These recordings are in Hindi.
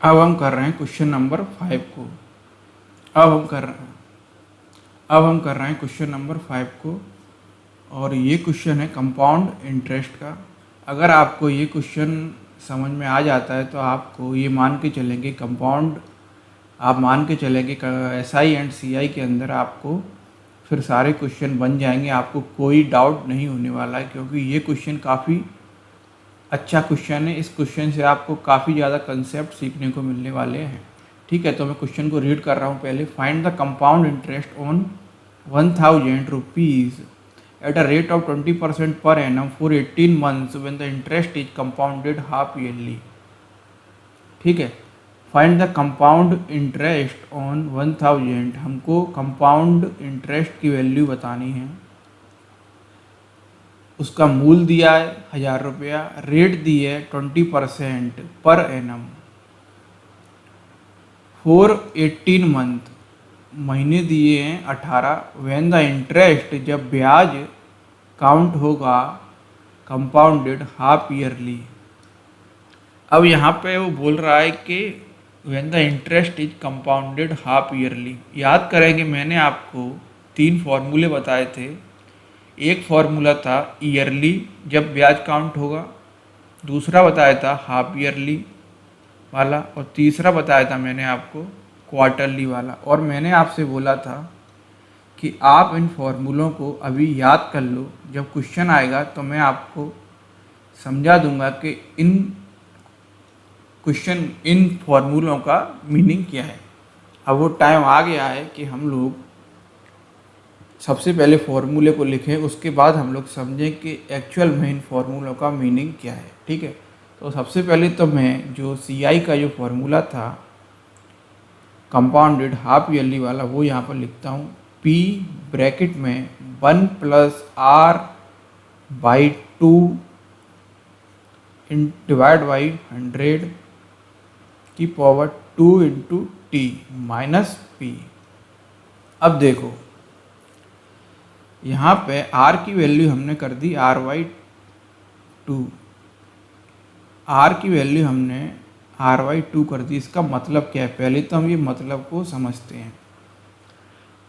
अब हम कर रहे हैं क्वेश्चन नंबर 5 को। अब हम कर रहे हैं क्वेश्चन नंबर 5 को, और ये क्वेश्चन है कंपाउंड इंटरेस्ट का। अगर आपको ये क्वेश्चन समझ में आ जाता है तो आपको ये मान के चलेंगे कंपाउंड, आप मान के चलेंगे SI एंड CI के अंदर आपको फिर सारे क्वेश्चन बन जाएंगे, आपको कोई डाउट नहीं होने वाला है, क्योंकि ये क्वेश्चन काफ़ी अच्छा क्वेश्चन है। इस क्वेश्चन से आपको काफ़ी ज़्यादा कंसेप्ट सीखने को मिलने वाले हैं। ठीक है, तो मैं क्वेश्चन को रीड कर रहा हूँ पहले। Find the compound interest on 1000 rupees at a rate of 20% per annum for 18 months when the interest is compounded half yearly। ठीक है, find the compound interest on 1000, हमको कंपाउंड इंटरेस्ट की वैल्यू बतानी है। उसका मूल दिया है 1000 रुपया, रेट दी है 20% पर एनम फॉर 18 मंथ, महीने दिए हैं 18। व्हेन द इंटरेस्ट, जब ब्याज काउंट होगा कंपाउंडेड हाफ ईयरली। अब यहाँ पे वो बोल रहा है कि when the interest is compounded half yearly. याद करेंगे मैंने आपको 3 फॉर्मूले बताए थे। एक फॉर्मूला था ईयरली जब ब्याज काउंट होगा, दूसरा बताया था हाफ ईयरली वाला, और तीसरा बताया था मैंने आपको क्वार्टरली वाला। और मैंने आपसे बोला था कि आप इन फॉर्मूलों को अभी याद कर लो, जब क्वेश्चन आएगा तो मैं आपको समझा दूंगा कि इन फॉर्मूलों का मीनिंग क्या है। अब वो टाइम आ गया है कि हम लोग सबसे पहले फॉर्मूले को लिखें, उसके बाद हम लोग समझें कि एक्चुअल में इन फॉर्मूलों का मीनिंग क्या है। ठीक है, तो सबसे पहले तो मैं जो CI का जो फॉर्मूला था कंपाउंडेड हाफ ईयरली वाला, वो यहाँ पर लिखता हूँ। P ब्रैकेट में 1 + R/2 डिवाइड बाई 100 की पावर 2 × T माइनस P। अब देखो यहाँ पे R की वैल्यू हमने कर दी R/2, R की वैल्यू हमने R/2 कर दी। इसका मतलब क्या है, पहले तो हम ये मतलब को समझते हैं।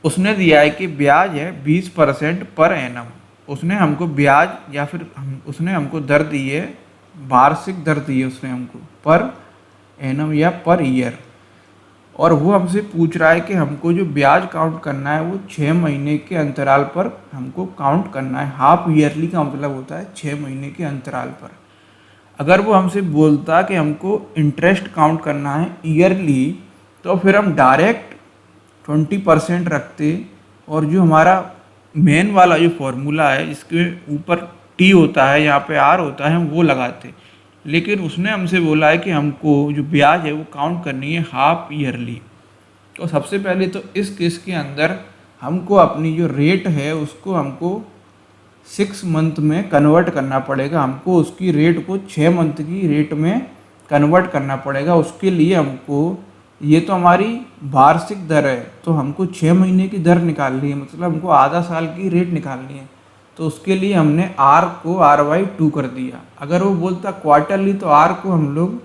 उसने दिया है कि ब्याज है 20% पर एनम। उसने हमको ब्याज या फिर उसने हमको दर दी है, वार्षिक दर दी है उसने हमको पर एनम या पर ईयर। और वो हमसे पूछ रहा है कि हमको जो ब्याज काउंट करना है वो 6 महीने के अंतराल पर हमको काउंट करना है। हाफ ईयरली का मतलब होता है 6 महीने के अंतराल पर। अगर वो हमसे बोलता कि हमको इंटरेस्ट काउंट करना है ईयरली, तो फिर हम डायरेक्ट 20% रखते, और जो हमारा मेन वाला जो फॉर्मूला है जिसके ऊपर T होता है, यहाँ पे R होता है, हम वो लगाते। लेकिन उसने हमसे बोला है कि हमको जो ब्याज है वो काउंट करनी है हाफ ईयरली। तो सबसे पहले तो इस केस के अंदर हमको अपनी जो रेट है उसको हमको 6 मंथ में कन्वर्ट करना पड़ेगा। हमको उसकी रेट को 6 मंथ की रेट में कन्वर्ट करना पड़ेगा। उसके लिए हमको, ये तो हमारी वार्षिक दर है, तो हमको 6 महीने की दर निकालनी है, मतलब हमको आधा साल की रेट निकालनी है। तो उसके लिए हमने R को R/2 कर दिया। अगर वो बोलता क्वार्टरली तो R को हम लोग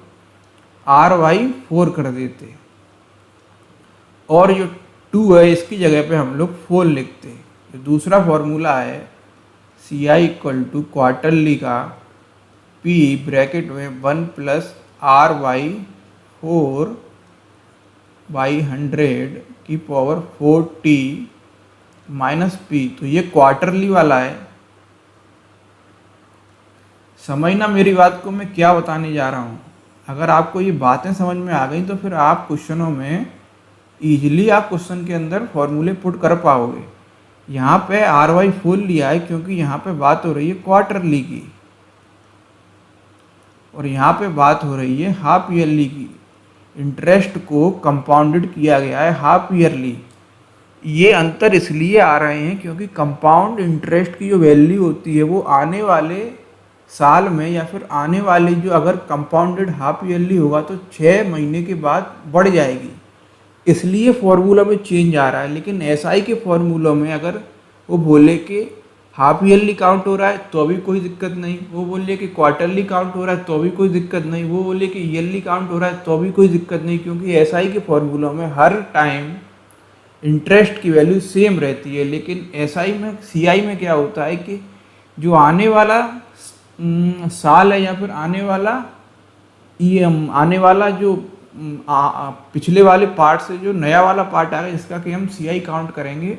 R/4 कर देते, और जो 2 है इसकी जगह पे हम लोग 4 लिखते। जो दूसरा फॉर्मूला है CI = क्वार्टरली का P ब्रैकेट में 1 + R/4/100 की पावर 4T माइनस P। तो ये क्वार्टरली वाला है। समझना मेरी बात को, मैं क्या बताने जा रहा हूँ। अगर आपको ये बातें समझ में आ गई तो फिर आप क्वेश्चनों में ईजिली आप क्वेश्चन के अंदर फॉर्मूले पुट कर पाओगे। यहाँ पे R/4 लिया है क्योंकि यहाँ पे बात हो रही है क्वार्टरली की, और यहाँ पे बात हो रही है हाफ ईयरली की। इंटरेस्ट को कंपाउंडेड किया गया है हाफ ईयरली। ये अंतर इसलिए आ रहे हैं क्योंकि कंपाउंड इंटरेस्ट की जो वैल्यू होती है वो आने वाले साल में या फिर आने वाली, जो अगर कंपाउंडेड हाफ ईयरली होगा तो 6 महीने के बाद बढ़ जाएगी, इसलिए फॉर्मूला में चेंज आ रहा है। लेकिन SI के फॉर्मूलों में अगर वो बोले कि हाफ ईयरली काउंट हो रहा है तो भी कोई दिक्कत नहीं, वो बोलिए कि क्वार्टरली काउंट हो रहा है तो भी कोई दिक्कत नहीं, वो बोलिए कि ईयरली काउंट हो रहा है तो भी कोई दिक्कत नहीं, क्योंकि एसआई के फॉर्मूलों में हर टाइम इंटरेस्ट की वैल्यू सेम रहती है। लेकिन एसआई में सीआई में क्या होता है कि जो आने वाला साल है या फिर आने वाला जो पिछले वाले पार्ट से जो नया वाला पार्ट आएगा जिसका कि हम सीआई काउंट करेंगे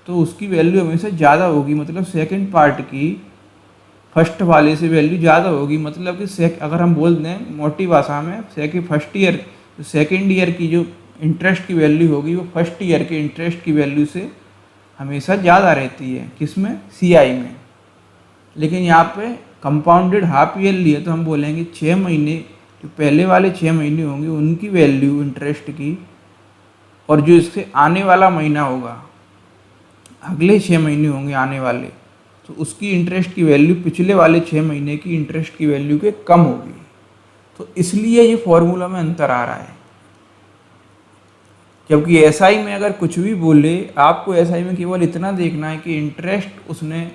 तो उसकी वैल्यू हमेशा ज़्यादा होगी, मतलब सेकंड पार्ट की फर्स्ट वाले से वैल्यू ज़्यादा होगी। मतलब कि अगर हम बोल दें मोटी भाषा में सेकंड ईयर की जो इंटरेस्ट की वैल्यू होगी वो फर्स्ट ईयर के इंटरेस्ट की वैल्यू से हमेशा ज़्यादा रहती है, किसमें, सीआई में। लेकिन यहाँ पे कंपाउंडेड हाफ ईयरली है तो हम बोलेंगे 6 महीने, जो पहले वाले 6 महीने होंगे उनकी वैल्यू इंटरेस्ट की, और जो इससे आने वाला महीना होगा, अगले 6 महीने होंगे आने वाले, तो उसकी इंटरेस्ट की वैल्यू पिछले वाले 6 महीने की इंटरेस्ट की वैल्यू के कम होगी। तो इसलिए ये फॉर्मूला में अंतर आ रहा है। जबकि एसआई में अगर कुछ भी बोले, आपको एसआई में केवल इतना देखना है कि इंटरेस्ट उसने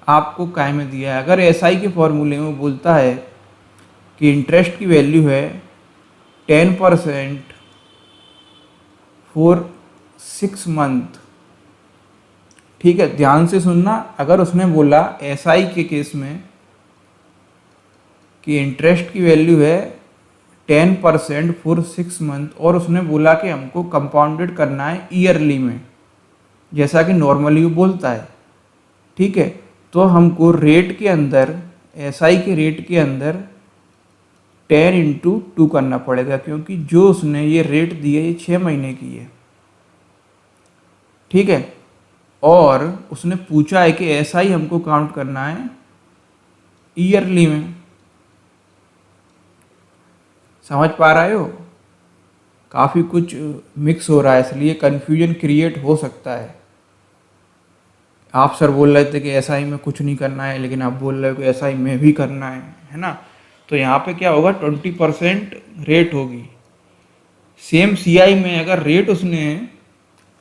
आपको काय में दिया है। अगर एसआई के फॉर्मूले में बोलता है कि इंटरेस्ट की वैल्यू है 10% फॉर 6 मंथ, ठीक है, ध्यान से सुनना। अगर उसने बोला एसआई के केस में कि इंटरेस्ट की वैल्यू है 10% फॉर 6 मंथ, और उसने बोला कि हमको कंपाउंडेड करना है ईयरली में, जैसा कि नॉर्मली वो बोलता है, ठीक है, तो हमको रेट के अंदर, एसआई के रेट के अंदर 10 इंटू 2 करना पड़ेगा, क्योंकि जो उसने ये रेट दी है ये 6 महीने की है, ठीक है। और उसने पूछा है कि एसआई हमको काउंट करना है ईयरली में। समझ पा रहे हो? काफ़ी कुछ मिक्स हो रहा है, इसलिए कन्फ्यूजन क्रिएट हो सकता है। आप सर बोल रहे थे कि एसआई में कुछ नहीं करना है, लेकिन आप बोल रहे हो कि एसआई में भी करना है ना। तो यहाँ पे क्या होगा, 20% रेट होगी। सेम सीआई में अगर रेट उसने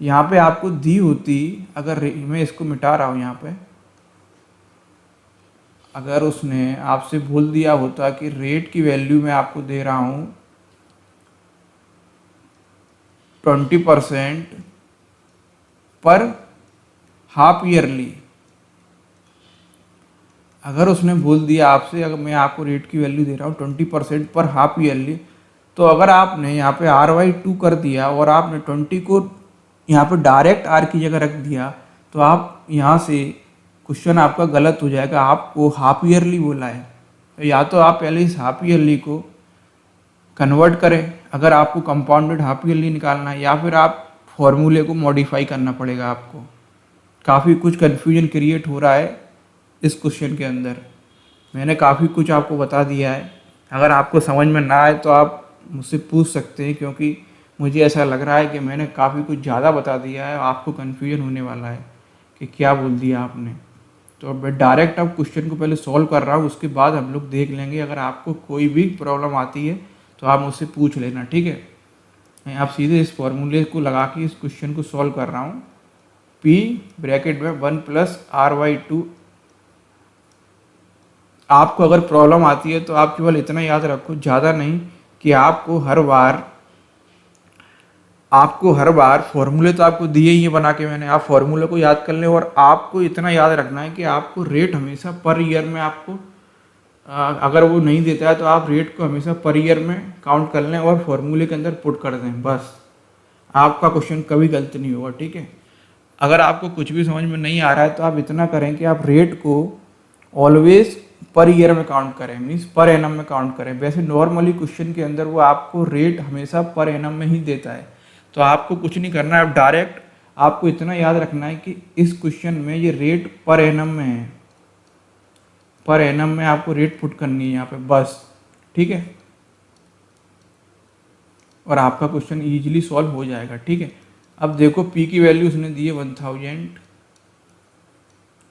यहाँ पे आपको दी होती, अगर मैं इसको मिटा रहा हूँ यहाँ पे, अगर उसने आपसे बोल दिया होता कि रेट की वैल्यू मैं आपको दे रहा हूँ 20% पर हाफ ईयरली, अगर उसने बोल दिया आपसे अगर मैं आपको रेट की वैल्यू दे रहा हूँ 20% पर हाफ ईयरली, तो अगर आपने यहाँ पे RY2 कर दिया और आपने 20 को यहाँ पे डायरेक्ट आर की जगह रख दिया, तो आप यहाँ से क्वेश्चन आपका गलत हो जाएगा। आपको हाफ ईयरली बोला है, तो या तो आप पहले इस हाफ ईयरली को कन्वर्ट करें अगर आपको कंपाउंडेड हाफ ईयरली निकालना है, या फिर आप फॉर्मूले को मॉडिफाई करना पड़ेगा आपको। काफ़ी कुछ कन्फ्यूजन क्रिएट हो रहा है इस क्वेश्चन के अंदर। मैंने काफ़ी कुछ आपको बता दिया है, अगर आपको समझ में ना आए तो आप मुझसे पूछ सकते हैं, क्योंकि मुझे ऐसा लग रहा है कि मैंने काफ़ी कुछ ज़्यादा बता दिया है, आपको कन्फ्यूजन होने वाला है कि क्या बोल दिया आपने। तो अब डायरेक्ट अब क्वेश्चन को पहले सॉल्व कर रहा हूँ, उसके बाद हम लोग देख लेंगे। अगर आपको कोई भी प्रॉब्लम आती है तो आप मुझसे पूछ लेना, ठीक है। मैं आप सीधे इस फॉर्मूले को लगा के इस क्वेश्चन को सॉल्व कर रहा हूँ। P ब्रैकेट में 1 + RY2। आपको अगर प्रॉब्लम आती है तो आप केवल इतना याद रखो, ज़्यादा नहीं, कि आपको हर बार फॉर्मूले तो आपको दिए ही बना के मैंने, आप फॉर्मूले को याद कर लें। और आपको इतना याद रखना है कि आपको रेट हमेशा पर ईयर में आपको अगर वो नहीं देता है तो आप रेट को हमेशा पर ईयर में काउंट कर लें और फॉर्मूले के अंदर पुट कर दें, बस आपका क्वेश्चन कभी गलत नहीं होगा, ठीक है। अगर आपको कुछ भी समझ में नहीं आ रहा है तो आप इतना करें कि आप रेट को ऑलवेज पर ईयर में काउंट करें, मीन्स पर एनम में काउंट करें। वैसे नॉर्मली क्वेश्चन के अंदर वो आपको रेट हमेशा पर एनम में ही देता है, तो आपको कुछ नहीं करना है। अब डायरेक्ट आपको इतना याद रखना है कि इस क्वेश्चन में ये रेट पर एनम में है, पर एनम में आपको रेट पुट करनी है यहाँ पे, बस, ठीक है। और आपका क्वेश्चन इजीली सॉल्व हो जाएगा, ठीक है। अब देखो P की वैल्यू उसने दी है 1000,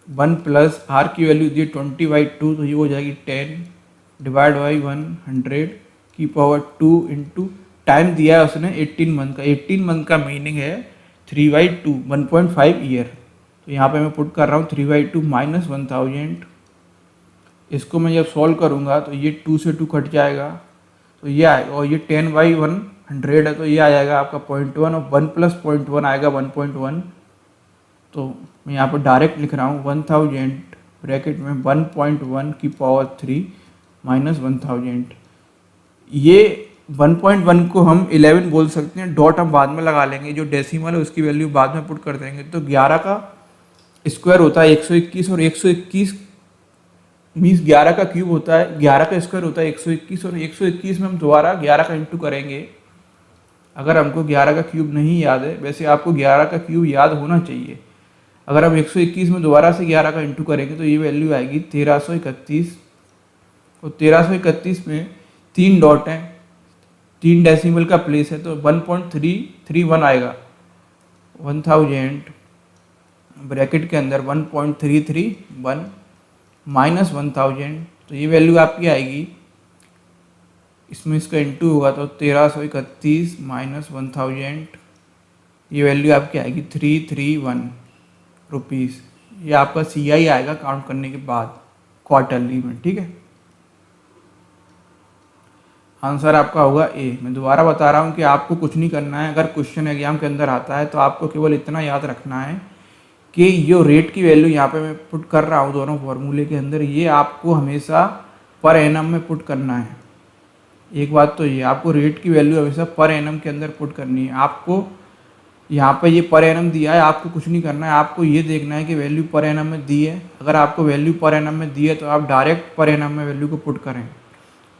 1 + R की वैल्यू दी है 20/2, तो ये हो जाएगी 10 डिवाइड बाई 100 की पावर 2 इंटू टाइम दिया है उसने 18 मंथ का। 18 मंथ का मीनिंग है 3/2, 1.5 ईयर, तो यहाँ पे मैं पुट कर रहा हूँ 3/2 माइनस 1000। इसको मैं जब सॉल्व करूँगा तो ये 2 से 2 कट जाएगा तो ये आएगा, और ये 10/100 है तो ये आ जाएगा आपका 0.1, और 1 प्लस 0.1 आएगा 1.1। तो मैं यहाँ पर डायरेक्ट लिख रहा हूँ 1000 ब्रैकेट में 1.1 की पावर 3 माइनस 1000। ये 1.1 को हम 11 बोल सकते हैं, डॉट हम बाद में लगा लेंगे, जो डेसिमल है उसकी वैल्यू बाद में पुट कर देंगे। तो 11 का स्क्वायर होता है 121, और 121 मीन्स 11 का क्यूब होता है, 11 का स्क्वायर होता है 121, और 121 में हम दोबारा 11 का इंटू करेंगे। अगर हमको 11 का क्यूब नहीं याद है, वैसे आपको 11 का क्यूब याद होना चाहिए। अगर हम 121 में दोबारा से 11 का इंटू करेंगे तो ये वैल्यू आएगी 1331, और 1331 में 3 डॉट हैं, 3 डेसिमल का प्लेस है तो 1.331 आएगा। 1000 ब्रैकेट के अंदर 1.331 माइनस 1000, तो ये वैल्यू आपकी आएगी, इसमें इसका इंटू होगा तो 1331 माइनस 1000, ये वैल्यू आपकी आएगी 331 रुपीज़। ये आपका CI आएगा काउंट करने के बाद क्वार्टरली में, ठीक है। आंसर आपका होगा ए। मैं दोबारा बता रहा हूँ कि आपको कुछ नहीं करना है, अगर क्वेश्चन एग्जाम के अंदर आता है तो आपको केवल इतना याद रखना है कि जो रेट की वैल्यू यहाँ पे मैं पुट कर रहा हूँ दोनों फॉर्मूले के अंदर, ये आपको हमेशा पर एनम में पुट करना है। एक बात तो ये, आपको रेट की वैल्यू हमेशा पर एनम के अंदर पुट करनी है। आपको यहाँ पे ये पर एनम दिया है, आपको कुछ नहीं करना है, आपको ये देखना है कि वैल्यू पर एनम में दी है। अगर आपको वैल्यू पर एनम में दी है तो आप डायरेक्ट पर एनम में वैल्यू को पुट करें,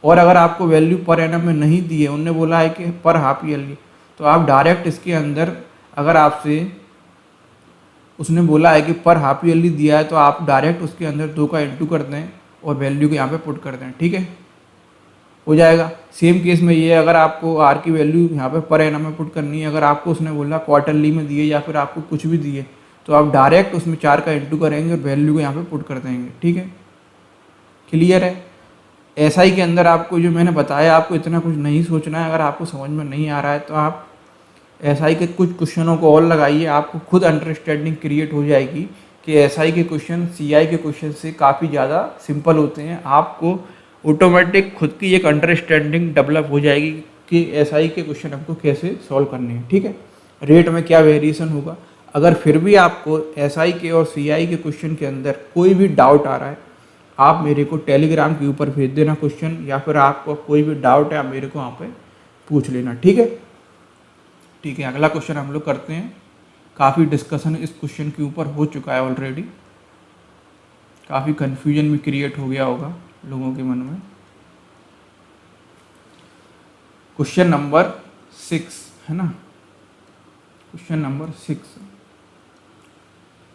और अगर आपको वैल्यू पर एनम में नहीं दी है, उनने बोला है कि पर हाफ ईयरली, तो आप डायरेक्ट इसके अंदर, अगर आपसे उसने बोला है कि पर हाफ ईयरली दिया है तो आप डायरेक्ट उसके अंदर 2 का इंटू कर दें और वैल्यू को यहाँ पे पुट कर दें, ठीक है, हो जाएगा। सेम केस में ये, अगर आपको आर की वैल्यू यहाँ पे पर एनम में पुट करनी है, अगर आपको उसने बोला क्वार्टरली में दिए या फिर आपको कुछ भी दिए, तो आप डायरेक्ट उसमें 4 का इंटू करेंगे और वैल्यू को यहाँ पे पुट कर देंगे, ठीक है, क्लियर है। SI के अंदर आपको जो मैंने बताया, आपको इतना कुछ नहीं सोचना है। अगर आपको समझ में नहीं आ रहा है तो आप SI के कुछ क्वेश्चनों को और लगाइए, आपको खुद अंडरस्टैंडिंग क्रिएट हो जाएगी कि SI के क्वेश्चन CI के क्वेश्चन से काफ़ी ज़्यादा सिंपल होते हैं। आपको ऑटोमेटिक खुद की एक अंडरस्टैंडिंग डेवलप हो जाएगी कि SI के क्वेश्चन हमको कैसे सॉल्व करने हैं, ठीक है, रेट में क्या वेरिएशन होगा। अगर फिर भी आपको SI के और CI के क्वेश्चन के अंदर कोई भी डाउट आ रहा है, आप मेरे को टेलीग्राम के ऊपर भेज देना क्वेश्चन, या फिर आपको कोई भी डाउट है आप मेरे को वहाँ पे पूछ लेना, ठीक है। ठीक है, अगला क्वेश्चन हम लोग करते हैं। काफ़ी डिस्कशन इस क्वेश्चन के ऊपर हो चुका है ऑलरेडी, काफ़ी कन्फ्यूजन भी क्रिएट हो गया होगा लोगों के मन में। क्वेश्चन नंबर 6 है ना, question number 6,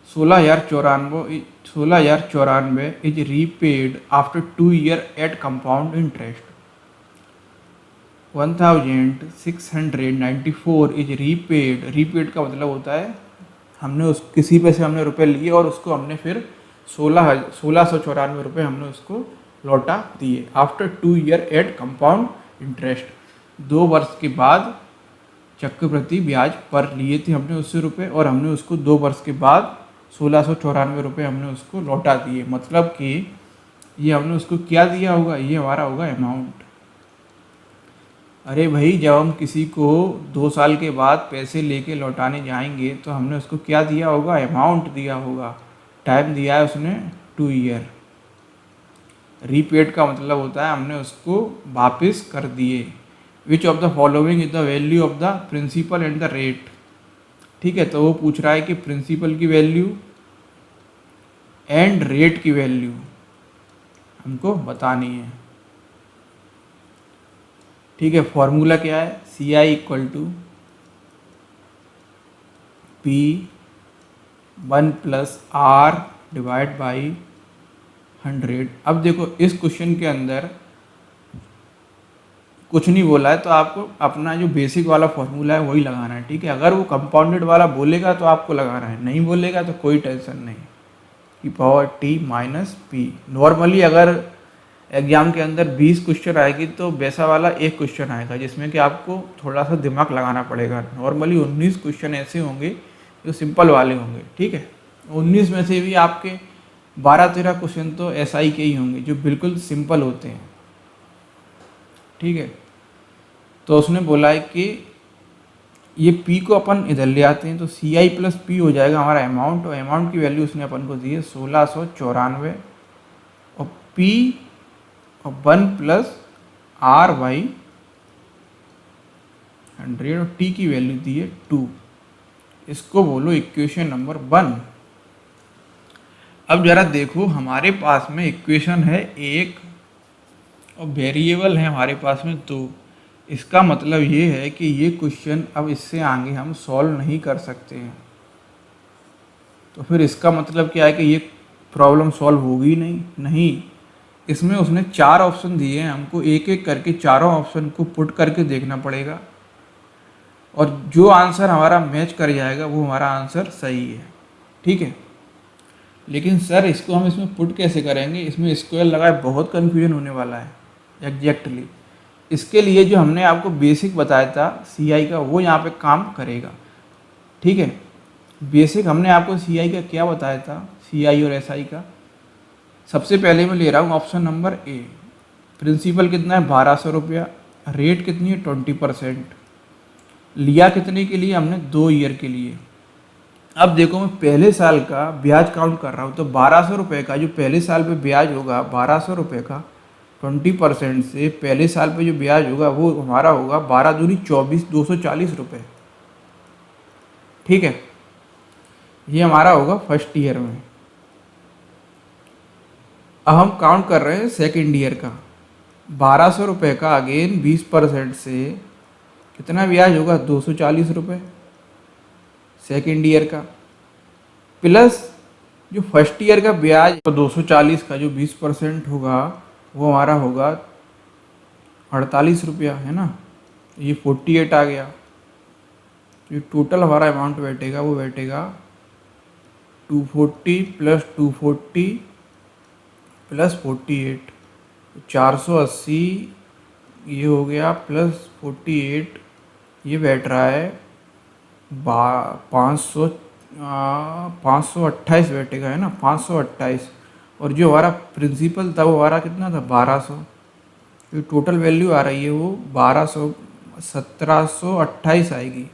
16,094 is repaid after 2 year at compound interest. 1694 is repaid. Repaid का मतलब होता है हमने उस किसी पे से हमने रुपए लिए और उसको हमने फिर 1694 रुपये हमने उसको लौटा दिए। After 2 year at compound interest, 2 वर्ष के बाद चक्रवृद्धि ब्याज पर लिए थे हमने उससे रुपए, और हमने उसको 2 वर्ष के बाद 1694 रुपये हमने उसको लौटा दिए। मतलब कि ये हमने उसको क्या दिया होगा, ये हमारा होगा अमाउंट। अरे भाई, जब हम किसी को 2 साल के बाद पैसे लेके लौटाने जाएंगे तो हमने उसको क्या दिया होगा, अमाउंट दिया होगा। टाइम दिया है उसने 2 ईयर। रीपेड का मतलब होता है हमने उसको वापस कर दिए। Which of the following is the value of the principal and the rate. ठीक है, तो वो पूछ रहा है कि प्रिंसिपल की वैल्यू एंड रेट की वैल्यू हमको बतानी है। ठीक है, फॉर्मूला क्या है, CI equal to P1 + R divide by 100। अब देखो इस क्वेश्चन के अंदर कुछ नहीं बोला है तो आपको अपना जो बेसिक वाला फॉर्मूला है वही लगाना है। ठीक है, अगर वो कंपाउंडेड वाला बोलेगा तो आपको लगाना है, नहीं बोलेगा तो कोई टेंशन नहीं। की power T minus P। Normally अगर एग्जाम के अंदर 20 क्वेश्चन आएगी तो वैसा वाला एक क्वेश्चन आएगा जिसमें कि आपको थोड़ा सा दिमाग लगाना पड़ेगा। नॉर्मली 19 क्वेश्चन ऐसे होंगे जो सिंपल वाले होंगे। ठीक है, 19 में से भी आपके 12-13 क्वेश्चन तो एसआई के ही होंगे जो बिल्कुल सिंपल होते हैं। ठीक है, तो उसने बोला है कि ये P को अपन इधर ले आते हैं तो CI प्लस P हो जाएगा हमारा अमाउंट, और अमाउंट की वैल्यू उसने अपन को दी है 1694, और P और 1 प्लस R/100 और T की वैल्यू दी है 2। इसको बोलो इक्वेशन नंबर 1। अब जरा देखो हमारे पास में इक्वेशन है 1 और वेरिएबल है हमारे पास में 2। इसका मतलब ये है कि ये क्वेश्चन अब इससे आगे हम सॉल्व नहीं कर सकते हैं। तो फिर इसका मतलब क्या है कि ये प्रॉब्लम सॉल्व होगी नहीं। इसमें उसने 4 ऑप्शन दिए हैं, हमको एक एक करके चारों ऑप्शन को पुट करके देखना पड़ेगा, और जो आंसर हमारा मैच कर जाएगा वो हमारा आंसर सही है। ठीक है, लेकिन सर इसको हम इसमें पुट कैसे करेंगे, इसमें स्क्वायर लगाए बहुत कन्फ्यूजन होने वाला है। एग्जैक्टली इसके लिए जो हमने आपको बेसिक बताया था CI का, वो यहाँ पे काम करेगा। ठीक है, बेसिक हमने आपको CI का क्या बताया था, CI और SI का। सबसे पहले मैं ले रहा हूँ ऑप्शन नंबर A। प्रिंसिपल कितना है 1200 रुपया, रेट कितनी है 20%, लिया कितने के लिए हमने 2 ईयर के लिए। अब देखो मैं पहले साल का ब्याज काउंट कर रहा हूँ, तो 1200 रुपये का जो पहले साल पे ब्याज होगा 1200 रुपये का 20% से पहले साल पे जो ब्याज होगा वो हमारा होगा 12 दूनी 24 240 रुपये। ठीक है, ये हमारा होगा फर्स्ट ईयर में। अब हम काउंट कर रहे हैं सेकेंड ईयर का। 1200 रुपये का अगेन 20% से कितना ब्याज होगा 240 रुपये सेकेंड ईयर का, प्लस जो फर्स्ट ईयर का ब्याज तो 240 का जो 20% होगा वो हमारा होगा 48 रुपया, है ना। ये 48 आ गया। तो ये टोटल हमारा अमाउंट बैठेगा वो बैठेगा 240 प्लस 240 प्लस 48, 480 ये हो गया, प्लस 48 ये बैठ रहा है 528 बैठेगा, है ना, 528। और जो हमारा प्रिंसिपल था वो हमारा कितना था 1200। तो टोटल वैल्यू आ रही है वो 1728 आएगी,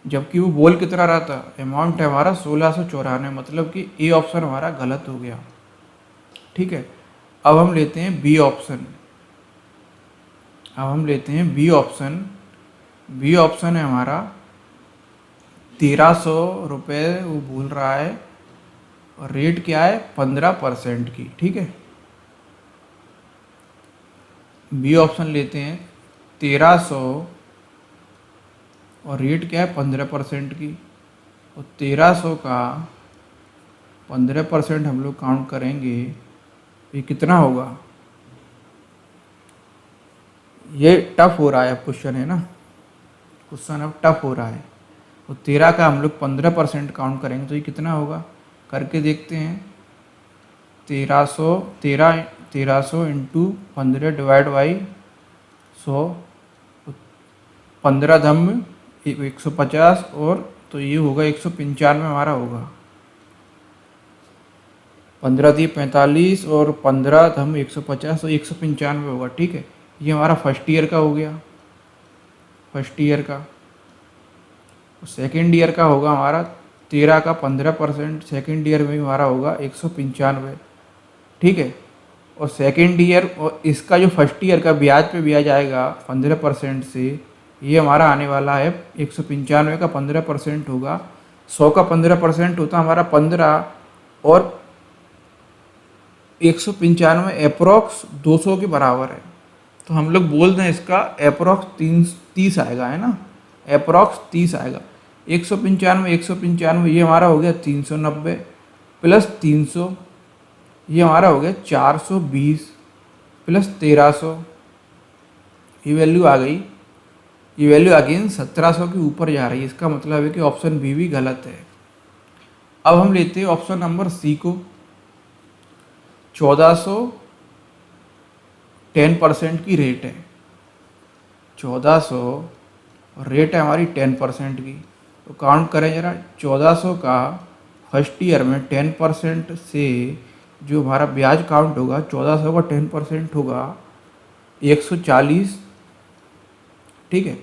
जबकि वो बोल कितना रहा था, अमाउंट है हमारा 1694, मतलब कि ए ऑप्शन हमारा गलत हो गया। ठीक है, अब हम लेते हैं बी ऑप्शन। बी ऑप्शन है हमारा 1300 रुपये वो बोल रहा है, और रेट क्या है 15% की। ठीक है, बी ऑप्शन लेते हैं 1300 और रेट क्या है 15% की। और 1300 का 15% हम लोग काउंट करेंगे, ये कितना होगा। ये टफ हो रहा है अब क्वेश्चन, है ना, क्वेश्चन अब टफ हो रहा है। तो 13 का हम लोग 15% काउंट करेंगे तो ये कितना होगा, करके देखते हैं। 1300 इंटू 15 डिवाइड बाई 100, 15 धम 150, और तो ये होगा 195 हमारा होगा। 15 × 45 और 15 धम 150, तो 195 होगा। ठीक है, ये हमारा फर्स्ट ईयर का हो गया, फर्स्ट ईयर का। सेकेंड ईयर का होगा हमारा 13 का 15%, सेकेंड ईयर में हमारा होगा 195। ठीक है, और सेकेंड ईयर और इसका जो फर्स्ट ईयर का ब्याज पे ब्याज आएगा 15% से, ये हमारा आने वाला है 195 का 15% होगा। 100 का 15% होता है हमारा 15, और 195 अप्रोक्स 200 के बराबर है। तो हम लोग बोल दें इसका अप्रोक्स 30 आएगा, है ना, अप्रोक्स 30 आएगा। 195 ये हमारा हो गया 390, प्लस 300 ये हमारा हो गया 420, प्लस 1300, ये वैल्यू आ गई। ये वैल्यू अगेन 1700 के ऊपर जा रही है, इसका मतलब है कि ऑप्शन बी भी गलत है। अब हम लेते हैं ऑप्शन नंबर सी को। 1400 10% की रेट है, 1400 रेट है हमारी 10% की। तो काउंट करें जरा, 1400 का फर्स्ट ईयर में 10% से जो हमारा ब्याज काउंट होगा 1400 का 10% होगा 140, ठीक है।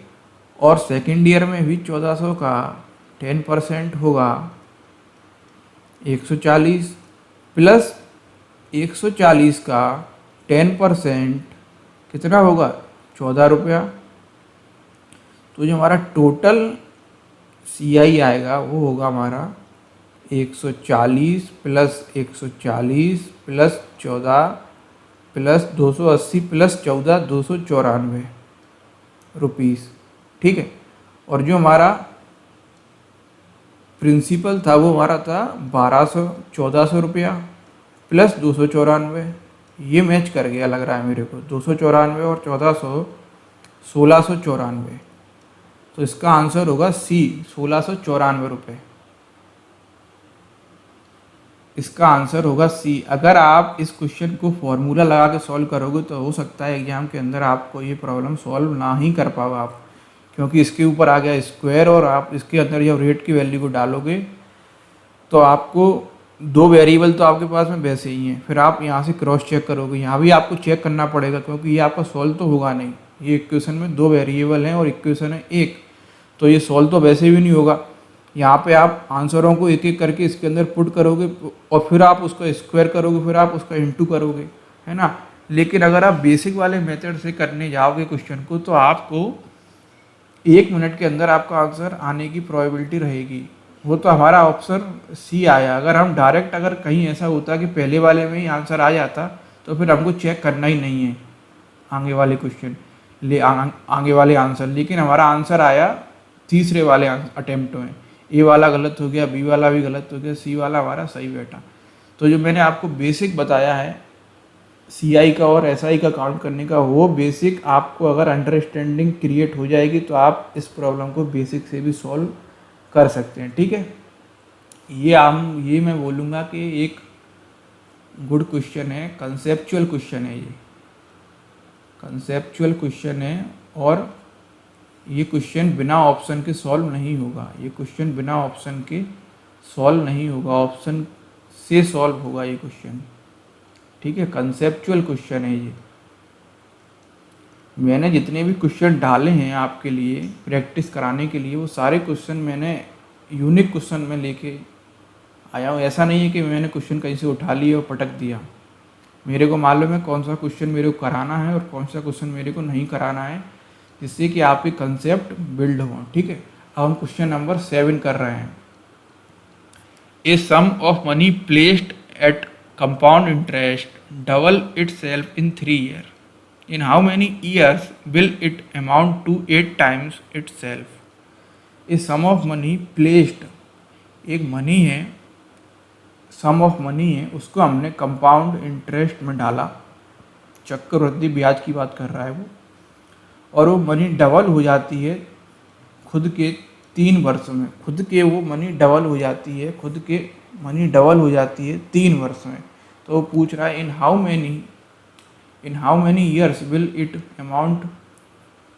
और सेकेंड ईयर में भी 1400 का 10% होगा 140 प्लस 140 का 10% कितना होगा 14 रुपया। तो जो हमारा टोटल CI आएगा वो होगा हमारा 140 plus 140 plus 14 plus 280 plus 14 294 rupees, ठीक है। और जो हमारा प्रिंसिपल था वो हमारा था 1400 रुपया प्लस 294, ये मैच कर गया लग रहा है मेरे को। 294 और 1400 1694, तो इसका आंसर होगा सी 1694 रुपये। इसका आंसर होगा सी। अगर आप इस क्वेश्चन को फॉर्मूला लगा के सॉल्व करोगे तो हो सकता है एग्जाम के अंदर आपको ये प्रॉब्लम सॉल्व ना ही कर पाओ आप, क्योंकि इसके ऊपर आ गया स्क्वायर और आप इसके अंदर जब रेट की वैल्यू को डालोगे तो आपको दो वेरिएबल तो आपके पास में वैसे ही हैं, फिर आप यहाँ से क्रॉस चेक करोगे, यहाँ भी आपको चेक करना पड़ेगा क्योंकि ये आपका सॉल्व तो होगा नहीं। ये इक्वेशन में दो वेरिएबल हैं और इक्वेशन है एक, तो ये सॉल्व तो वैसे भी नहीं होगा। यहाँ पे आप आंसरों को एक एक करके इसके अंदर पुट करोगे और फिर आप उसका स्क्वायर करोगे, फिर आप उसका इंटू करोगे, है ना। लेकिन अगर आप बेसिक वाले मेथड से करने जाओगे क्वेश्चन को तो आपको 1 मिनट के अंदर आपका आंसर आने की प्रोबेबिलिटी रहेगी। वो तो हमारा ऑप्शन सी आया। अगर हम डायरेक्ट अगर कहीं ऐसा होता कि पहले वाले में ही आंसर आ जाता तो फिर हमको चेक करना ही नहीं है आगे वाले क्वेश्चन आगे वाले आंसर। लेकिन हमारा आंसर आया तीसरे वाले अटेम्प्ट में, ए वाला गलत हो गया, बी वाला भी गलत हो गया, सी वाला हमारा सही बैठा। तो जो मैंने आपको बेसिक बताया है CI का और SI का काउंट करने का, वो बेसिक आपको अगर अंडरस्टैंडिंग क्रिएट हो जाएगी तो आप इस प्रॉब्लम को बेसिक से भी सॉल्व कर सकते हैं, ठीक है। ये मैं बोलूँगा कि एक गुड क्वेश्चन है, कंसेप्चुअल क्वेश्चन है, ये कंसेप्चुअल क्वेश्चन है और ये क्वेश्चन बिना ऑप्शन के सॉल्व नहीं होगा। ये क्वेश्चन बिना ऑप्शन के सॉल्व नहीं होगा, ऑप्शन से सॉल्व होगा ये क्वेश्चन, ठीक है। कंसेप्चुअल क्वेश्चन है ये। मैंने जितने भी क्वेश्चन डाले हैं आपके लिए प्रैक्टिस कराने के लिए, वो सारे क्वेश्चन मैंने यूनिक क्वेश्चन में लेके आया हूँ। ऐसा नहीं है कि मैंने क्वेश्चन कहीं से उठा लिया और पटक दिया। मेरे को मालूम है कौन सा क्वेश्चन मेरे को कराना है और कौन सा क्वेश्चन मेरे को नहीं कराना है, जिससे कि आपके कंसेप्ट बिल्ड हो, ठीक है। अब हम क्वेश्चन नंबर 7 कर रहे हैं। A sum of money placed at compound interest double itself in 3 years. In how many years will it amount to 8 times itself? A sum of money placed, एक मनी है, सम ऑफ मनी है, उसको हमने कंपाउंड इंटरेस्ट में डाला, चक्रवृद्धि ब्याज की बात कर रहा है वो, और वो मनी डबल हो जाती है खुद के 3 वर्ष में। खुद के वो मनी डबल हो जाती है, खुद के मनी डबल हो जाती है 3 वर्ष में। तो वो पूछ रहा है in how many years will it amount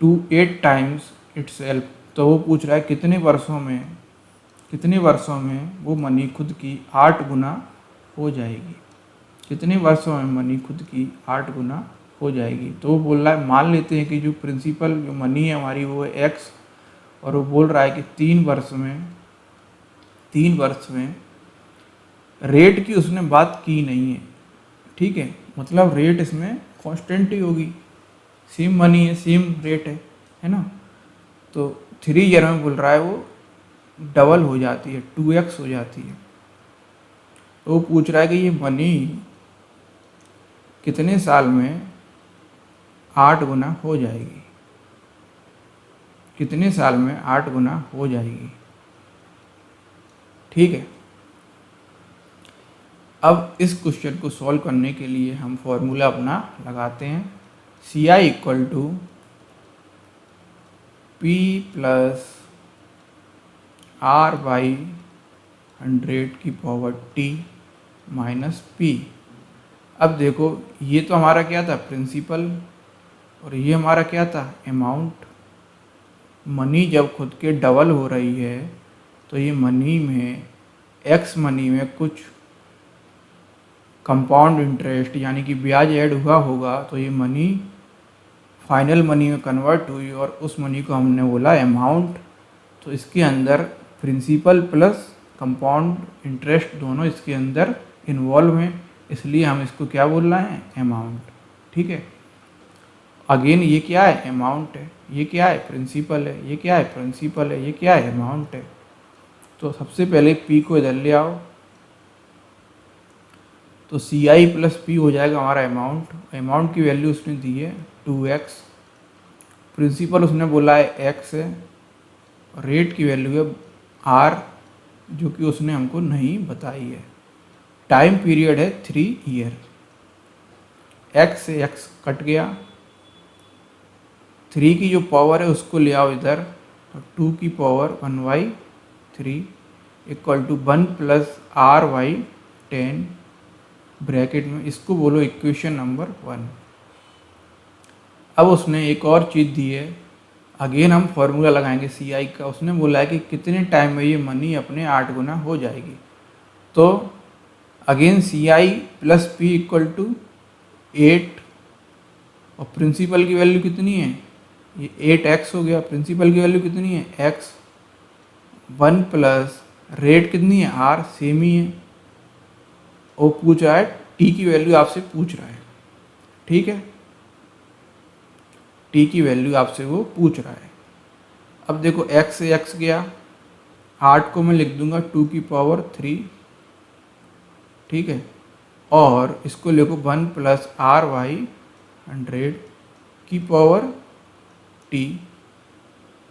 to 8 times itself. तो वो पूछ रहा है कितने वर्षों में वो मनी खुद की 8 गुना हो जाएगी, कितने वर्षों में मनी खुद की 8 गुना हो जाएगी। तो वो बोल रहा है, मान लेते हैं कि जो प्रिंसिपल जो मनी है हमारी वो है x, और वो बोल रहा है कि 3 वर्ष में रेट की उसने बात की नहीं है, ठीक है। मतलब रेट इसमें कांस्टेंट ही होगी, सेम मनी है, सेम रेट है ना। तो 3 ईयर में बोल रहा है वो डबल हो जाती है, 2x हो जाती है। तो वो पूछ रहा है कि ये मनी कितने साल में 8 गुना हो जाएगी, कितने साल में 8 गुना हो जाएगी, ठीक है। अब इस क्वेश्चन को सॉल्व करने के लिए हम फॉर्मूला अपना लगाते हैं। CI equal to P plus R by 100 की पावर T माइनस P। अब देखो ये तो हमारा क्या था प्रिंसिपल, और ये हमारा क्या था अमाउंट। मनी जब खुद के डबल हो रही है तो ये मनी में एक्स मनी में कुछ कंपाउंड इंटरेस्ट यानी कि ब्याज ऐड हुआ होगा तो ये मनी फाइनल मनी में कन्वर्ट हुई और उस मनी को हमने बोला अमाउंट। तो इसके अंदर प्रिंसिपल प्लस कंपाउंड इंटरेस्ट दोनों इसके अंदर इन्वॉल्व हैं, इसलिए हम इसको क्या बोल रहे हैं, अमाउंट। ठीक है, अगेन ये क्या है, अमाउंट है, ये क्या है, प्रिंसिपल है, ये क्या है, प्रिंसिपल है, ये क्या है, अमाउंट है। तो सबसे पहले पी को इधर ले आओ, तो सी आई प्लस पी हो जाएगा हमारा अमाउंट। अमाउंट की वैल्यू उसने दी है 2x, प्रिंसिपल उसने बोला है x है, रेट की वैल्यू है r जो कि उसने हमको नहीं बताई है। टाइम पीरियड है 3 ईयर। x से x कट गया, 3 की जो पावर है उसको ले आओ इधर, तो 2 की power 1/3 equal to 1 plus r/10 bracket में, इसको बोलो इक्वेशन नंबर 1। अब उसने एक और चीज़ दी है, अगेन हम फॉर्मूला लगाएंगे सी आई का। उसने बोला है कि कितने टाइम में ये मनी अपने 8 गुना हो जाएगी। तो again C I plus P equal to 8 और प्रिंसिपल की वैल्यू कितनी है, ये 8x हो गया। प्रिंसिपल की वैल्यू कितनी है, x, 1 प्लस रेट कितनी है, r, सेम ही है। वो पूछ रहा है t की वैल्यू आपसे पूछ रहा है, ठीक है, t की वैल्यू आपसे वो पूछ रहा है। अब देखो x से x गया, 8 को मैं लिख दूंगा 2 की पावर 3, ठीक है, और इसको लिखो 1 प्लस r/100 की पावर t,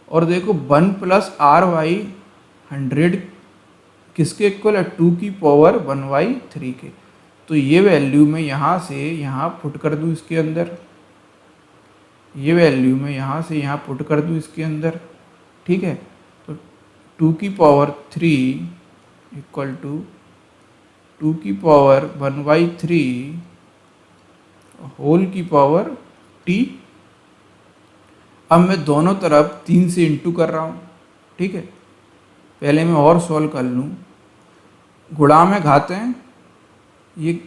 और देखो 1 प्लस r/100 किसके इक्वल है, 2 की पावर 1/3 के। तो ये वैल्यू मैं यहाँ से यहाँ पुट कर दूँ इसके अंदर, ये वैल्यू मैं यहाँ से यहाँ पुट कर दूँ इसके अंदर, ठीक है। तो 2 की पावर 3 इक्वल टू 2 की पावर 1/3 होल की पावर t। अब मैं दोनों तरफ 3 से इंटू कर रहा हूँ, ठीक है। पहले मैं और सॉल्व कर लूँ, गुणा में घाते हैं, ये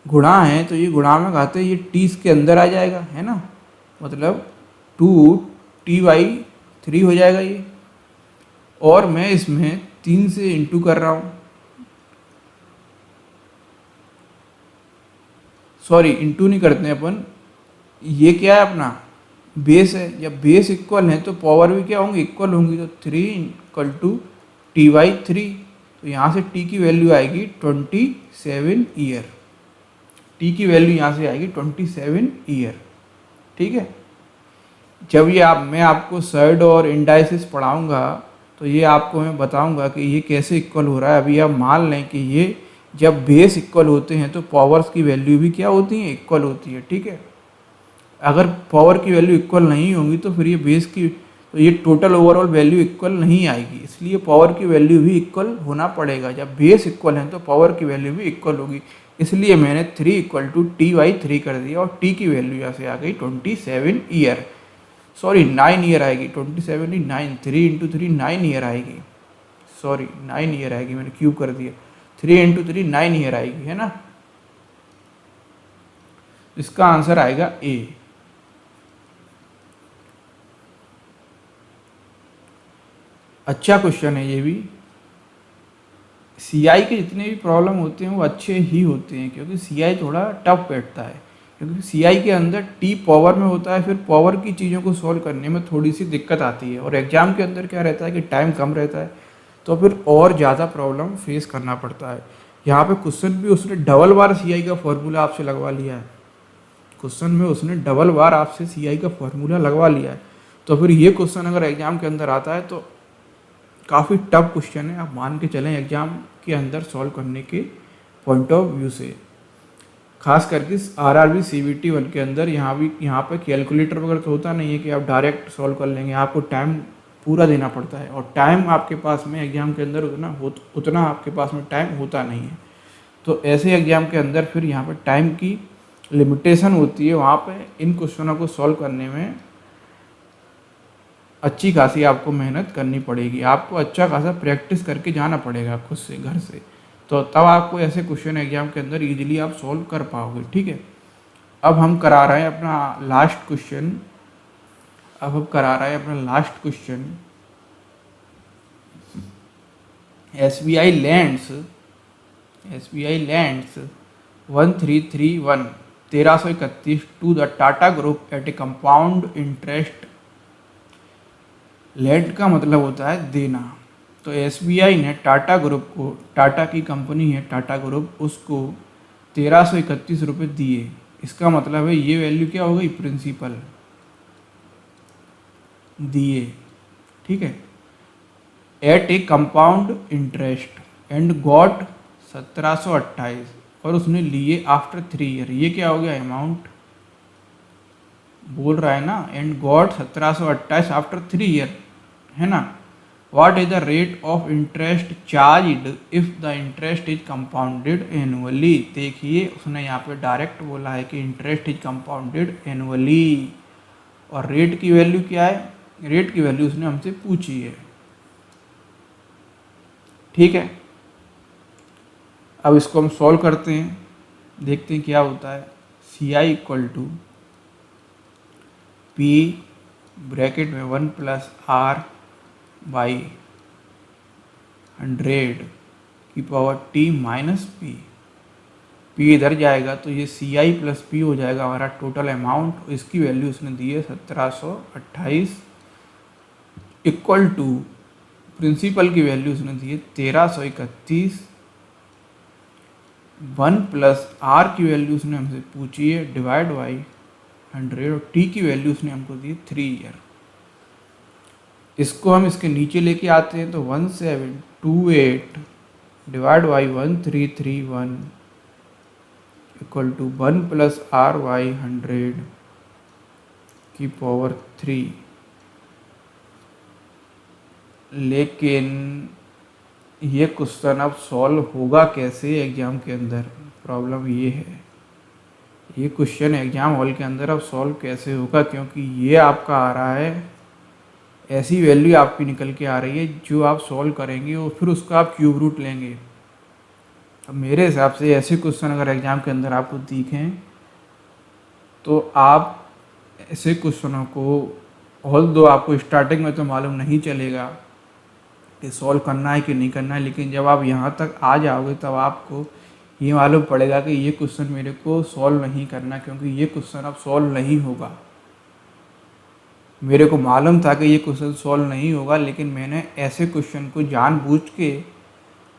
गुणा है तो ये गुणा में घाते हैं, ये t इसके अंदर आ जाएगा, है ना, मतलब 2t/3 हो जाएगा ये। और मैं इसमें 3 से इंटू कर रहा हूँ, सॉरी इंटू नहीं करते हैं अपन, ये क्या है अपना बेस है, जब बेस इक्वल है तो पावर भी क्या होंगी, इक्वल होंगी। तो 3 = t/3, तो यहाँ से t की वैल्यू आएगी 27 ईयर, t की वैल्यू यहाँ से आएगी 27 ईयर, ठीक है। जब ये मैं आपको सर्ड और इंडाइसिस पढ़ाऊँगा तो ये आपको मैं बताऊँगा कि ये कैसे इक्वल हो रहा है। अभी आप मान लें कि ये जब बेस इक्वल होते हैं तो पावर्स की वैल्यू भी क्या होती है, इक्वल होती है, ठीक है। अगर पावर की वैल्यू इक्वल नहीं होगी तो फिर ये बेस की, तो ये टोटल ओवरऑल वैल्यू इक्वल नहीं आएगी, इसलिए पावर की वैल्यू भी इक्वल होना पड़ेगा। जब बेस इक्वल है तो पावर की वैल्यू भी इक्वल होगी, इसलिए मैंने 3 = t/3 कर दिया और t की वैल्यू यहाँ से आ गई 27 ईयर, सॉरी 9 ईयर आएगी, 27 नहीं 9, 3 × 3 9 ईयर आएगी, सॉरी 9 ईयर आएगी, मैंने क्यूब कर दिया, 3 × 3 9 ईयर आएगी, है ना। इसका आंसर आएगा ए। अच्छा क्वेश्चन है ये भी। सीआई के जितने भी प्रॉब्लम होते हैं वो अच्छे ही होते हैं, क्योंकि सीआई थोड़ा टफ बैठता है, क्योंकि सीआई के अंदर टी पावर में होता है, फिर पावर की चीज़ों को सॉल्व करने में थोड़ी सी दिक्कत आती है, और एग्जाम के अंदर क्या रहता है कि टाइम कम रहता है, तो फिर और ज़्यादा प्रॉब्लम फेस करना पड़ता है। यहाँ पे क्वेश्चन भी उसने डबल बार सीआई का फॉर्मूला आपसे लगवा लिया है, क्वेश्चन में उसने डबल बार आपसे सीआई का फॉर्मूला लगवा लिया है, तो फिर ये क्वेश्चन अगर एग्जाम के अंदर आता है तो काफ़ी टफ क्वेश्चन है, आप मान के चलें एग्जाम के अंदर सॉल्व करने के पॉइंट ऑफ व्यू से। खास करके आरआरबी सीबीटी 1 के अंदर यहाँ पे कैलकुलेटर वगैरह तो होता नहीं है कि आप डायरेक्ट सॉल्व कर लेंगे, आपको टाइम पूरा देना पड़ता है, और टाइम आपके पास में एग्जाम के अंदर उतना आपके पास में टाइम होता नहीं है। तो ऐसे एग्जाम के अंदर फिर यहाँ पर टाइम की लिमिटेशन होती है, वहाँ पे इन क्वेश्चनों को सॉल्व करने में अच्छी खासी आपको मेहनत करनी पड़ेगी, आपको अच्छा खासा प्रैक्टिस करके जाना पड़ेगा खुद से, घर से। तो तब आपको ऐसे क्वेश्चन एग्जाम के अंदर इजीली आप सॉल्व कर पाओगे, ठीक है। अब हम करा रहे हैं अपना last question. SBI lends 1331 to the Tata group at a compound interest. Lend का मतलब होता है देना। तो SBI ने टाटा ग्रुप को, टाटा की कंपनी है टाटा ग्रुप, उसको 1331 रुपये दिए। इसका मतलब है ये वैल्यू क्या हो गई, प्रिंसिपल दिए, ठीक है, at a compound interest and got 1728, और उसने लिए आफ्टर 3 ईयर। ये क्या हो गया, अमाउंट बोल रहा है ना, एंड गॉट 1728 आफ्टर 3 ईयर, है ना। What is the rate of interest charged if the interest is compounded annually. देखिए उसने यहाँ पे डायरेक्ट बोला है कि इंटरेस्ट इज कंपाउंडेड एनुअली, और रेट की वैल्यू क्या है, रेट की वैल्यू उसने हमसे पूछी है, ठीक है। अब इसको हम सॉल्व करते हैं, देखते हैं क्या होता है। CI equal to P bracket में 1 प्लस R बाई 100 की power T minus P। P इधर जाएगा तो ये CI प्लस P हो जाएगा हमारा टोटल अमाउंट। इसकी वैल्यू उसने दी है 1728, इक्वल टू प्रिंसिपल की वैल्यू उसने दी है 1331, 1 प्लस R की वैल्यू उसने हमसे पूछी है डिवाइड बाई 100, और T की वैल्यू उसने हमको दी 3 ईयर। इसको हम इसके नीचे लेके आते हैं तो 1728 divide by 1331 equal to 1 plus R by 100 की पावर 3। लेकिन ये क्वेश्चन अब सॉल्व होगा कैसे एग्जाम के अंदर, प्रॉब्लम ये है। ये क्वेश्चन एग्जाम हॉल के अंदर अब सॉल्व कैसे होगा, क्योंकि ये आपका आ रहा है, ऐसी वैल्यू आपकी निकल के आ रही है जो आप सॉल्व करेंगे और फिर उसका आप क्यूब रूट लेंगे। अब मेरे हिसाब से ऐसे क्वेश्चन अगर एग्जाम के अंदर आपको दिखें तो आप ऐसे क्वेश्चनों को, ऑल दो आपको स्टार्टिंग में तो मालूम नहीं चलेगा कि सॉल्व करना है कि नहीं करना है, लेकिन जब आप यहाँ तक आ जाओगे तब आपको ये मालूम पड़ेगा कि ये क्वेश्चन मेरे को सॉल्व नहीं करना, क्योंकि ये क्वेश्चन अब सॉल्व नहीं होगा। मेरे को मालूम था कि ये क्वेश्चन सॉल्व नहीं होगा, लेकिन मैंने ऐसे क्वेश्चन को जानबूझ के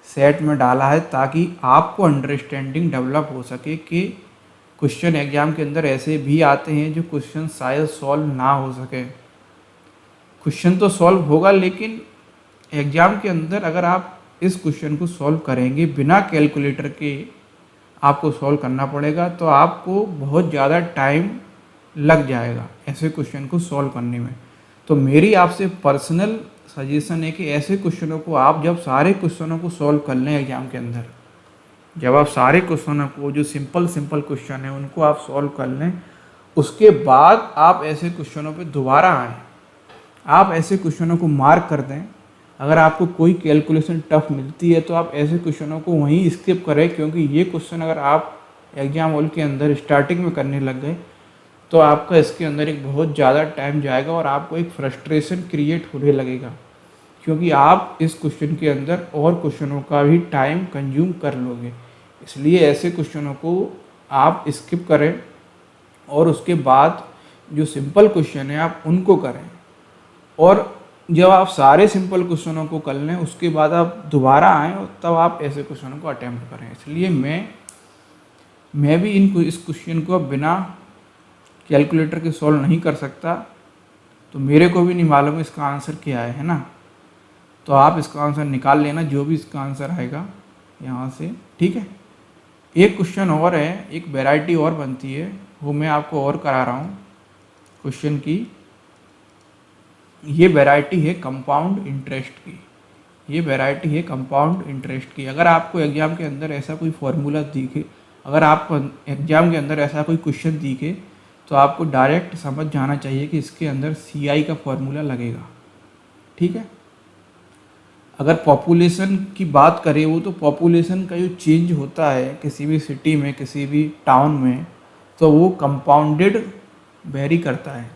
सेट में डाला है ताकि आपको अंडरस्टैंडिंग डेवलप हो सके कि क्वेश्चन एग्जाम के अंदर ऐसे भी आते हैं जो क्वेश्चन शायद सॉल्व ना हो सके। क्वेश्चन तो सॉल्व होगा, लेकिन एग्जाम के अंदर अगर आप इस क्वेश्चन को सॉल्व करेंगे बिना कैलकुलेटर के, आपको सॉल्व करना पड़ेगा, तो आपको बहुत ज़्यादा टाइम लग जाएगा ऐसे क्वेश्चन को सॉल्व करने में। तो मेरी आपसे पर्सनल सजेशन है कि ऐसे क्वेश्चनों को आप जब सारे क्वेश्चनों को सॉल्व कर लें एग्जाम के अंदर, जब आप सारे क्वेश्चनों को, जो सिंपल क्वेश्चन है उनको आप सॉल्व कर लें, उसके बाद आप ऐसे क्वेश्चनों पे दोबारा आएँ, आप ऐसे क्वेश्चनों को मार्क कर दें। अगर आपको कोई कैलकुलेशन टफ मिलती है तो आप ऐसे क्वेश्चनों को वहीं स्किप करें, क्योंकि ये क्वेश्चन अगर आप एग्जाम हॉल के अंदर स्टार्टिंग में करने लग गए तो आपका इसके अंदर एक बहुत ज़्यादा टाइम जाएगा और आपको एक फ्रस्ट्रेशन क्रिएट होने लगेगा, क्योंकि आप इस क्वेश्चन के अंदर और क्वेश्चनों का भी टाइम कंज्यूम कर लोगे। इसलिए ऐसे क्वेश्चनों को आप स्किप करें और उसके बाद जो सिंपल क्वेश्चन है आप उनको करें, और जब आप सारे सिंपल क्वेश्चनों को कर लें उसके बाद आप दोबारा आएँ और तब आप ऐसे क्वेश्चनों को अटैम्प्ट करें। इसलिए मैं भी इस क्वेश्चन को बिना कैलकुलेटर के सॉल्व नहीं कर सकता, तो मेरे को भी नहीं मालूम इसका आंसर क्या है ना। तो आप इसका आंसर निकाल लेना, जो भी इसका आंसर आएगा यहाँ से, ठीक है। एक क्वेश्चन और है, एक वैरायटी और बनती है, वो मैं आपको और करा रहा हूँ क्वेश्चन की। ये वैरायटी है कंपाउंड इंटरेस्ट की, ये वैरायटी है कंपाउंड इंटरेस्ट की। अगर आपको एग्जाम के अंदर ऐसा कोई फॉर्मूला दिखे, अगर आपको एग्जाम के अंदर ऐसा कोई क्वेश्चन दिखे, तो आपको डायरेक्ट समझ जाना चाहिए कि इसके अंदर CI का फॉर्मूला लगेगा। ठीक है। अगर पॉपुलेशन की बात करें, वो तो पॉपुलेशन का जो चेंज होता है किसी भी सिटी में, किसी भी टाउन में, तो वो कंपाउंडेड वेरी करता है।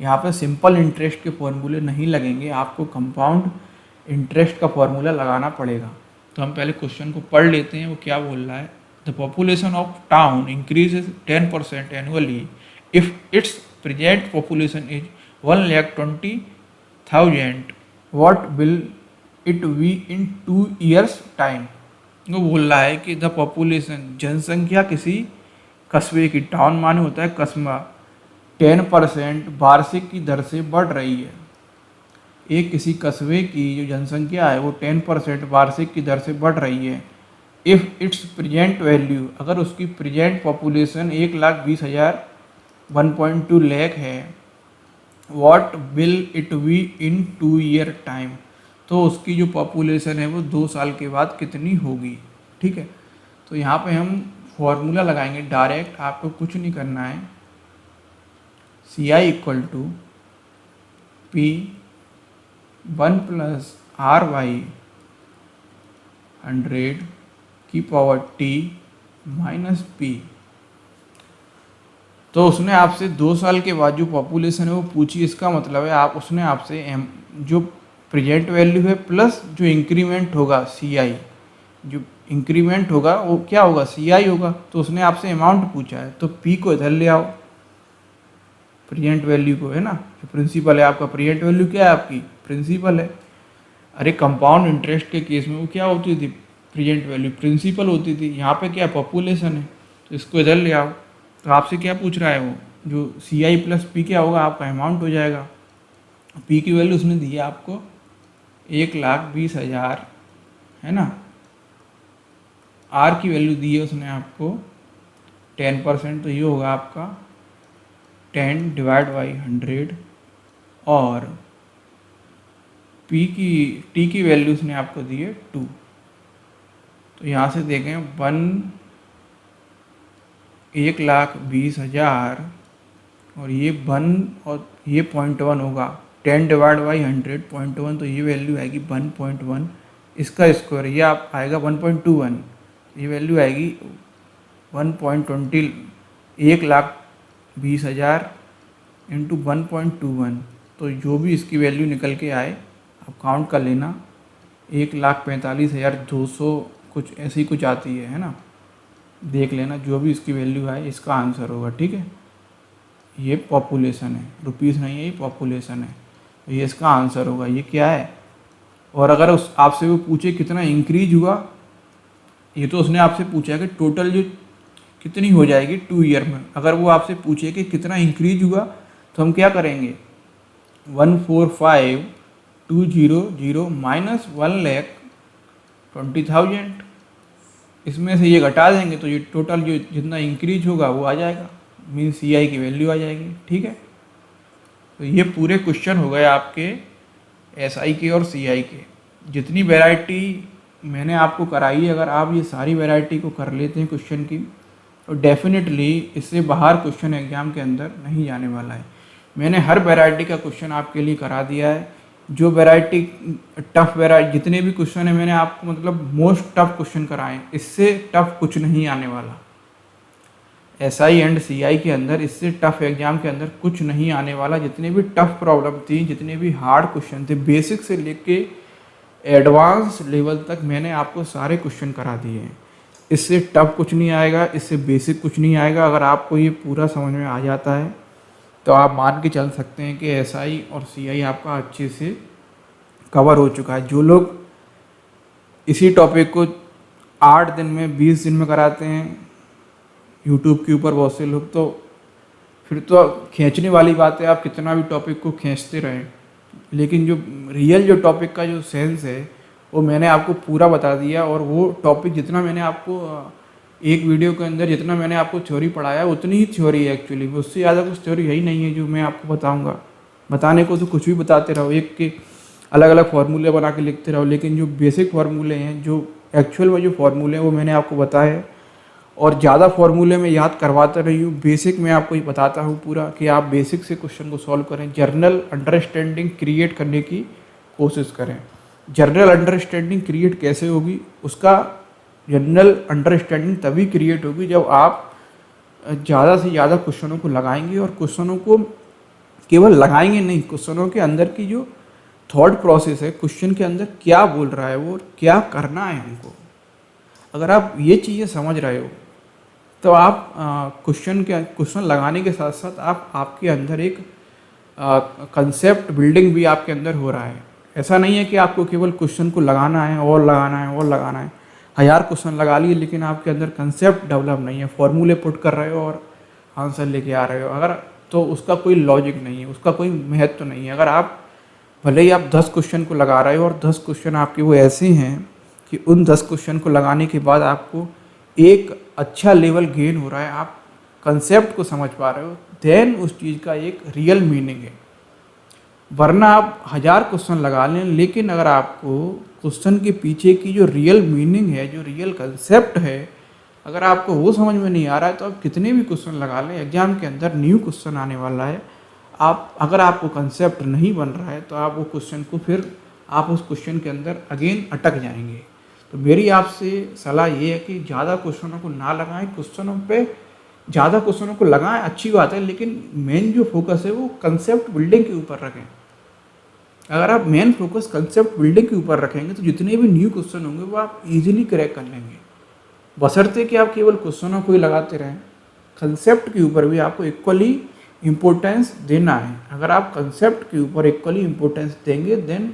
यहाँ पर सिंपल इंटरेस्ट के फॉर्मूले नहीं लगेंगे, आपको कंपाउंड इंटरेस्ट का फॉर्मूला लगाना पड़ेगा। तो हम पहले क्वेश्चन को पढ़ लेते हैं, वो क्या बोल रहा है। The population of town increases 10% annually if it's present population is 1,20,000, what will it be in 2 years time. वो बोल रहा है कि द पॉपुलेशन, जनसंख्या किसी कस्बे की, टाउन माने होता है कस्बा, 10% वार्षिक की दर से बढ़ रही है। एक किसी कस्बे की जो जनसंख्या है वो 10% वार्षिक की दर से बढ़ रही है। इफ़ इट्स प्रेजेंट वैल्यू, अगर उसकी प्रेजेंट पॉपुलेशन 1,20,000 1.2 लाख है, what will it be in 2 year time, तो उसकी जो पॉपुलेशन है वो 2 साल के बाद कितनी होगी। ठीक है। तो यहाँ पे हम फॉर्मूला लगाएंगे डायरेक्ट, आपको कुछ नहीं करना है। CI equal to P 1 + R/100 की पावर T - P। तो उसने आपसे 2 साल के बाद जो पॉपुलेशन है वो पूछी, इसका मतलब है उसने आपसे जो प्रेजेंट वैल्यू है प्लस जो इंक्रीमेंट होगा CI, जो इंक्रीमेंट होगा वो क्या होगा, CI होगा। तो उसने आपसे अमाउंट पूछा है, तो P को इधर ले आओ, प्रेजेंट वैल्यू को, है ना, जो प्रिंसिपल है आपका। प्रेजेंट वैल्यू क्या है आपकी, प्रिंसिपल है। अरे कंपाउंड इंटरेस्ट के केस में वो क्या होती थी, प्रेजेंट वैल्यू प्रिंसिपल होती थी। यहाँ पे क्या पॉपुलेशन है, तो इसको इधर ले आओ। तो आपसे क्या पूछ रहा है वो, जो CI + P क्या होगा, आपका अमाउंट हो जाएगा। P की वैल्यू उसने दी है आपको 1,20,000, है ना। R की वैल्यू दी है उसने आपको 10%, तो ये होगा आपका 10/100। और T की वैल्यू उसने आपको दी है 2। तो यहाँ से देखें 1,20,000 और ये 1 और ये 0.1 होगा, 10/100 0.1, तो ये वैल्यू आएगी 1.1। इसका स्क्वायर ये आप आएगा 1.21, ये वैल्यू आएगी 1.20, 1,20,000 इंटू 1.21। तो जो भी इसकी वैल्यू निकल के आए आप काउंट कर लेना, 1,45,200 कुछ ऐसी कुछ आती है ना, देख लेना। जो भी इसकी वैल्यू आए इसका आंसर होगा। ठीक है। ये पॉपुलेशन है, रुपीज़ नहीं है, ये पॉपुलेशन है, तो ये इसका आंसर होगा। ये क्या है। और अगर उस आपसे वो पूछे कितना इंक्रीज हुआ, ये तो उसने आपसे पूछा है कि टोटल जो कितनी हो जाएगी 2 year में। अगर वो आपसे पूछे कि कितना इंक्रीज हुआ, तो हम क्या करेंगे, 145,200 माइनस 1,20,000, इसमें से ये घटा देंगे तो ये टोटल जो जितना इंक्रीज होगा वो आ जाएगा, मीन CI की वैल्यू आ जाएगी। ठीक है। तो ये पूरे क्वेश्चन हो गए आपके SI के और CI के। जितनी वैरायटी मैंने आपको कराई है, अगर आप ये सारी वैरायटी को कर लेते हैं क्वेश्चन की, तो डेफिनेटली इससे बाहर क्वेश्चन एग्जाम के अंदर नहीं जाने वाला है। मैंने हर वैरायटी का क्वेश्चन आपके लिए करा दिया है। जो वैरायटी टफ वैरायटी, जितने भी क्वेश्चन है मैंने आपको मतलब मोस्ट टफ क्वेश्चन कराए, इससे टफ कुछ नहीं आने वाला। SI एंड CI के अंदर इससे टफ एग्जाम के अंदर कुछ नहीं आने वाला। जितने भी टफ प्रॉब्लम थी, जितने भी हार्ड क्वेश्चन थे, बेसिक से लेके एडवांस लेवल तक मैंने आपको सारे क्वेश्चन करा दिए हैं। इससे टफ कुछ नहीं आएगा, इससे बेसिक कुछ नहीं आएगा। अगर आपको ये पूरा समझ में आ जाता है तो आप मान के चल सकते हैं कि SI और CI आपका अच्छे से कवर हो चुका है। जो लोग इसी टॉपिक को 8 दिन में 20 दिन में कराते हैं यूट्यूब के ऊपर बहुत से लोग, तो फिर तो खींचने वाली बात है, आप कितना भी टॉपिक को खींचते रहें। लेकिन जो रियल जो टॉपिक का जो सेंस है वो मैंने आपको पूरा बता दिया। और वो टॉपिक जितना मैंने आपको एक वीडियो के अंदर जितना मैंने आपको थ्योरी पढ़ाया उतनी ही थ्योरी है एक्चुअली, उससे ज़्यादा कुछ थ्योरी है ही नहीं है जो मैं आपको बताऊंगा। बताने को तो कुछ भी बताते रहो, एक के अलग अलग फार्मूले बना के लिखते रहो, लेकिन जो बेसिक फार्मूले हैं, जो एक्चुअल में जो फार्मूले हैं वो मैंने आपको बताए। और ज़्यादा फॉर्मूले में याद करवाता नहीं हूँ, बेसिक में आपको ये बताता हूँ पूरा कि आप बेसिक से क्वेश्चन को सॉल्व करें, जनरल अंडरस्टैंडिंग क्रिएट करने की कोशिश करें। जनरल अंडरस्टैंडिंग क्रिएट कैसे होगी, उसका जनरल अंडरस्टैंडिंग तभी क्रिएट होगी जब आप ज़्यादा से ज़्यादा क्वेश्चनों को लगाएंगे, और क्वेश्चनों को केवल लगाएंगे नहीं, क्वेश्चनों के अंदर की जो थॉट प्रोसेस है, क्वेश्चन के अंदर क्या बोल रहा है वो, क्या करना है हमको, अगर आप ये चीज़ें समझ रहे हो तो आप क्वेश्चन लगाने के साथ साथ आपके अंदर एक कंसेप्ट बिल्डिंग भी आपके अंदर हो रहा है। ऐसा नहीं है कि आपको केवल क्वेश्चन को लगाना है और लगाना है और लगाना है, 1000 क्वेश्चन लगा लिए लेकिन आपके अंदर कंसेप्ट डेवलप नहीं है, फॉर्मूले पुट कर रहे हो और आंसर लेके आ रहे हो, अगर तो उसका कोई लॉजिक नहीं है, उसका कोई महत्व नहीं है। अगर आप भले ही आप 10 क्वेश्चन को लगा रहे हो और 10 क्वेश्चन आपके वो ऐसे हैं कि उन 10 क्वेश्चन को लगाने के बाद आपको एक अच्छा लेवल गेन हो रहा है, आप कंसेप्ट को समझ पा रहे हो, देन उस चीज़ का एक रियल मीनिंग है। वरना आप 1000 क्वेश्चन लगा लें, लेकिन अगर आपको क्वेश्चन के पीछे की जो रियल मीनिंग है, जो रियल कंसेप्ट है, अगर आपको वो समझ में नहीं आ रहा है तो आप कितने भी क्वेश्चन लगा लें, एग्जाम के अंदर न्यू क्वेश्चन आने वाला है, अगर आपको कंसेप्ट नहीं बन रहा है तो आप वो क्वेश्चन को फिर आप उस क्वेश्चन के अंदर अगेन अटक जाएंगे। तो मेरी आपसे सलाह ये है कि ज़्यादा क्वेश्चनों को ना लगाएं, ज़्यादा क्वेश्चनों को लगाएं अच्छी बात है, लेकिन मेन जो फोकस है वो कंसेप्ट बिल्डिंग के ऊपर रखें। अगर आप मेन फोकस कंसेप्ट बिल्डिंग के ऊपर रखेंगे तो जितने भी न्यू क्वेश्चन होंगे वो आप इजीली क्रैक कर लेंगे, बशर्ते कि आप केवल क्वेश्चनों को ही लगाते रहें। कंसेप्ट के ऊपर भी आपको इक्वली इम्पोर्टेंस देना है। अगर आप कंसेप्ट के ऊपर इक्वली इम्पोर्टेंस देंगे देन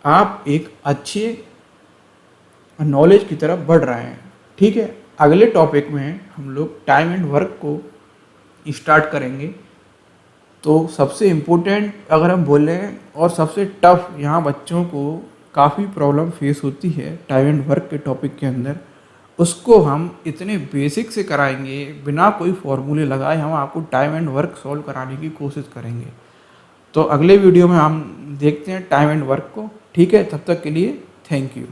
आप एक अच्छे नॉलेज की तरफ बढ़ रहे हैं। ठीक है, अगले टॉपिक में हम लोग टाइम एंड वर्क को स्टार्ट करेंगे। तो सबसे इम्पोर्टेंट अगर हम बोलें और सबसे टफ यहाँ बच्चों को काफ़ी प्रॉब्लम फेस होती है टाइम एंड वर्क के टॉपिक के अंदर, उसको हम इतने बेसिक से कराएंगे, बिना कोई फॉर्मूले लगाए हम आपको टाइम एंड वर्क सॉल्व कराने की कोशिश करेंगे। तो अगले वीडियो में हम देखते हैं टाइम एंड वर्क को। ठीक है, तब तक के लिए थैंक यू।